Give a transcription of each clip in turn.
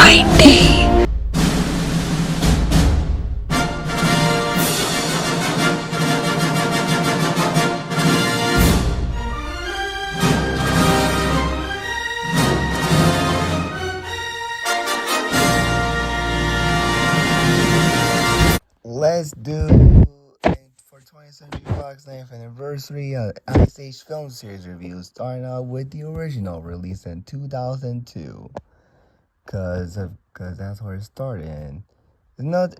90. Let's do for 20th Century Fox 9th anniversary Ice Age film series review, starting out with the original released in 2002, cause that's where it started. And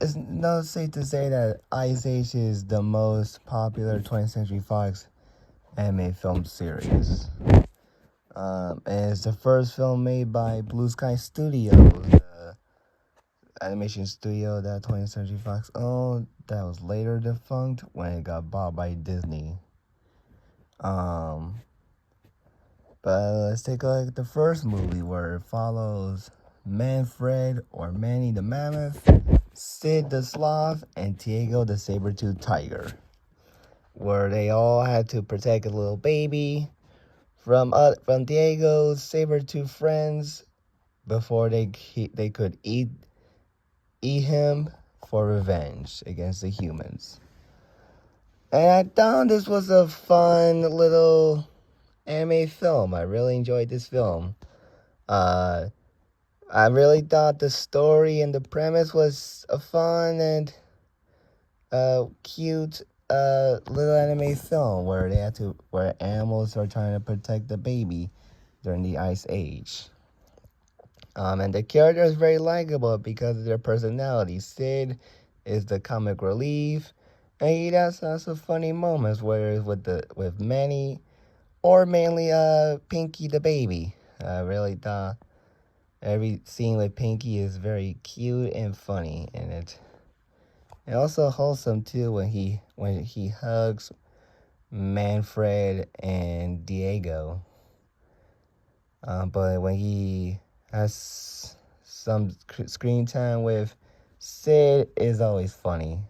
it's not safe to say that Ice Age is the most popular 20th Century Fox anime film series. And it's the first film made by Blue Sky Studios, animation studio that 20th Century Fox owned, that was later defunct when it got bought by Disney. But let's take a look at the first movie, where it follows Manfred, or Manny the Mammoth, Sid the Sloth, and Diego the Saber-Toothed Tiger, where they all had to protect a little baby from Diego's saber-toothed friends before they could eat him for revenge against the humans. And I thought this was a fun little anime film. I really enjoyed this film. I really thought the story and the premise was a fun and cute little anime film where animals are trying to protect the baby during the Ice Age. And the character is very likable because of their personality. Sid is the comic relief, and he does have some funny moments, whereas with Manny, or mainly Pinky the baby. I really thought every scene with Pinky is very cute and funny, and also wholesome too when he hugs Manfred and Diego. But when he has some screen time with Sid, is always funny.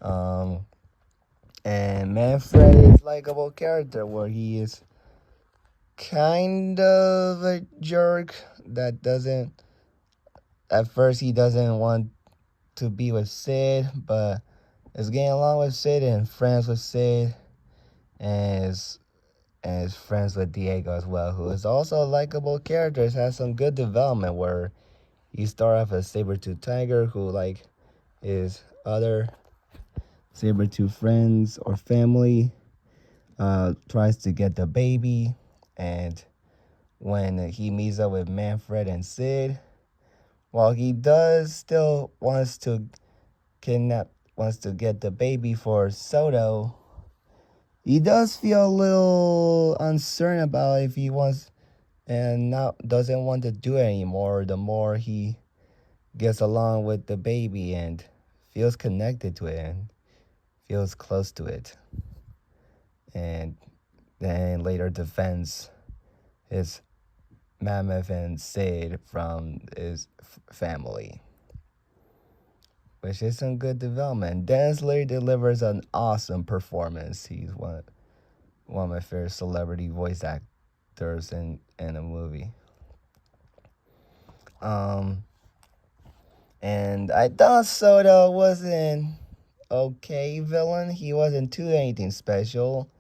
And Manfred is likable character, where he is kind of a jerk that doesn't. At first, he doesn't want to be with Sid, but is getting along with Sid and friends with Sid, and is friends with Diego as well, who is also a likable character. Has some good development, where you start off as Saber-Toothed Tiger, who is other Saber-Tooth friends or family, tries to get the baby, and when he meets up with Manfred and Sid, while he does still wants to get the baby for Soto, he does feel a little uncertain about if he wants and now doesn't want to do it anymore. The more he gets along with the baby and feels connected to it and feels close to it, and then later defends his Mammoth and Sid from his family, which is some good development. Dennis Leary delivers an awesome performance. He's one of my favorite celebrity voice actors in a movie. And I thought Soto was an okay villain. He wasn't too anything special,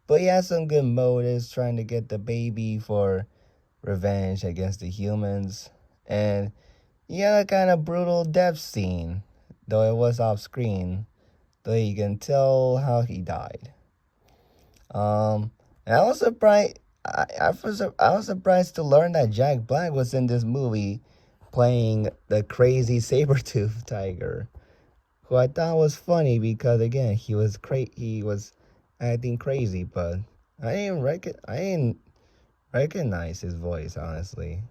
but he had some good motives, trying to get the baby for revenge against the humans. And he had a kind of brutal death scene, though it was off screen, though you can tell how he died. And I was surprised. I was surprised to learn that Jack Black was in this movie, playing the crazy saber-toothed tiger, who I thought was funny because again he was acting crazy, but I didn't recognize his voice, honestly.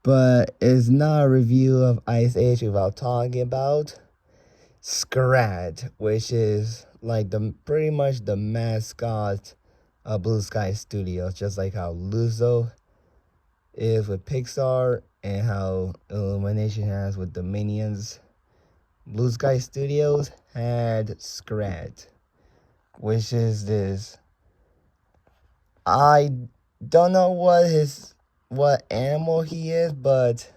But it's not a review of Ice Age without talking about Scrat, which is pretty much the mascot of Blue Sky Studios, just like how Luzzo is with Pixar and how Illumination has with the Minions. Blue Sky Studios had Scrat, which is this. I don't know what his what animal he is, but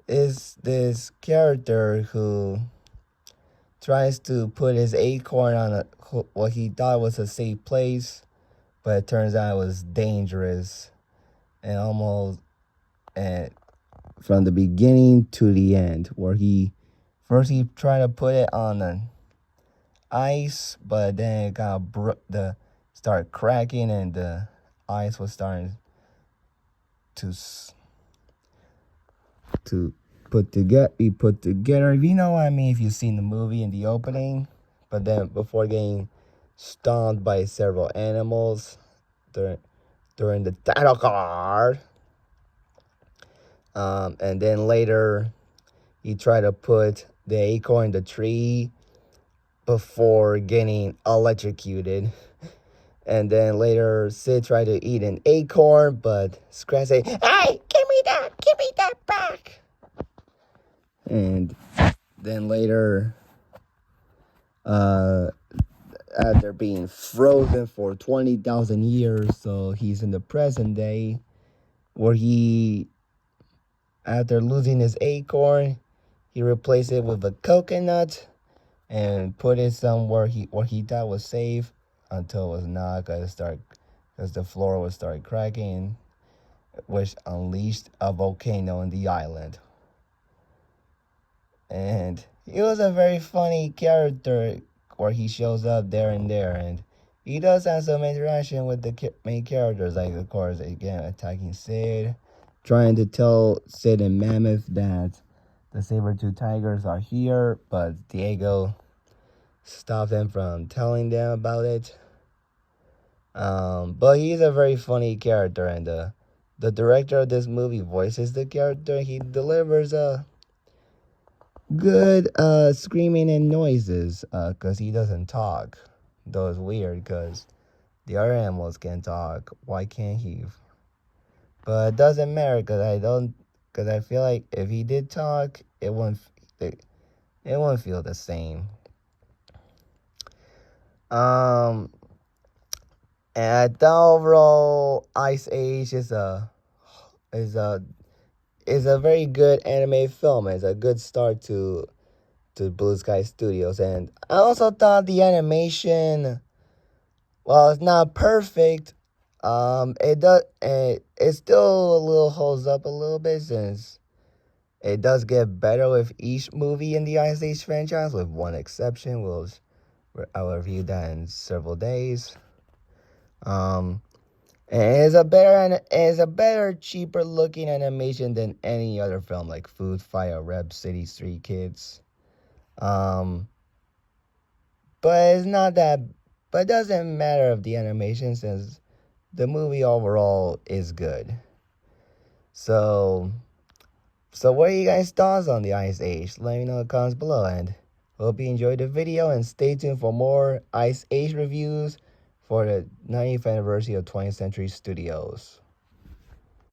is this character who tries to put his acorn on what he thought was a safe place, but it turns out it was dangerous and almost and from the beginning to the end, where he tried to put it on the ice, but then it got start cracking and the ice was starting to be put together. If you know what I mean, if you've seen the movie in the opening, but then before getting stomped by several animals during the title card. And then later he tried to put the acorn in the tree before getting electrocuted. And then later Sid tried to eat an acorn, but Scrat said, "Hey, give me that back." And then later, after being frozen for 20,000 years, so he's in the present day, where after losing his acorn, he replaced it with a coconut and put it somewhere where he thought was safe until it was not, because the floor would start cracking, which unleashed a volcano in the island. And he was a very funny character where he shows up there and there, and he does have some interaction with the main characters, like, of course, again, attacking Sid, trying to tell Sid and Mammoth that the saber-tooth tigers are here, but Diego stopped them from telling them about it. But he's a very funny character, and the director of this movie voices the character. He delivers good screaming and noises, because he doesn't talk. Though it's weird, because the other animals can talk. Why can't he? But it doesn't matter, because I feel like if he did talk, it wouldn't feel the same. And the overall Ice Age is a very good anime film. It's a good start to Blue Sky Studios, and I also thought the animation, well, it's not perfect. It still a little holds up a little bit, since it does get better with each movie in the Ice Age franchise, with one exception. I'll review that in several days. And it's a better, cheaper looking animation than any other film, like Food Fight, Rep City Street Kids. But it's not that. But it doesn't matter of the animation, since the movie overall is good. So what are you guys' thoughts on the Ice Age? Let me know in the comments below, and hope you enjoyed the video, and stay tuned for more Ice Age reviews for the 90th anniversary of 20th Century Studios.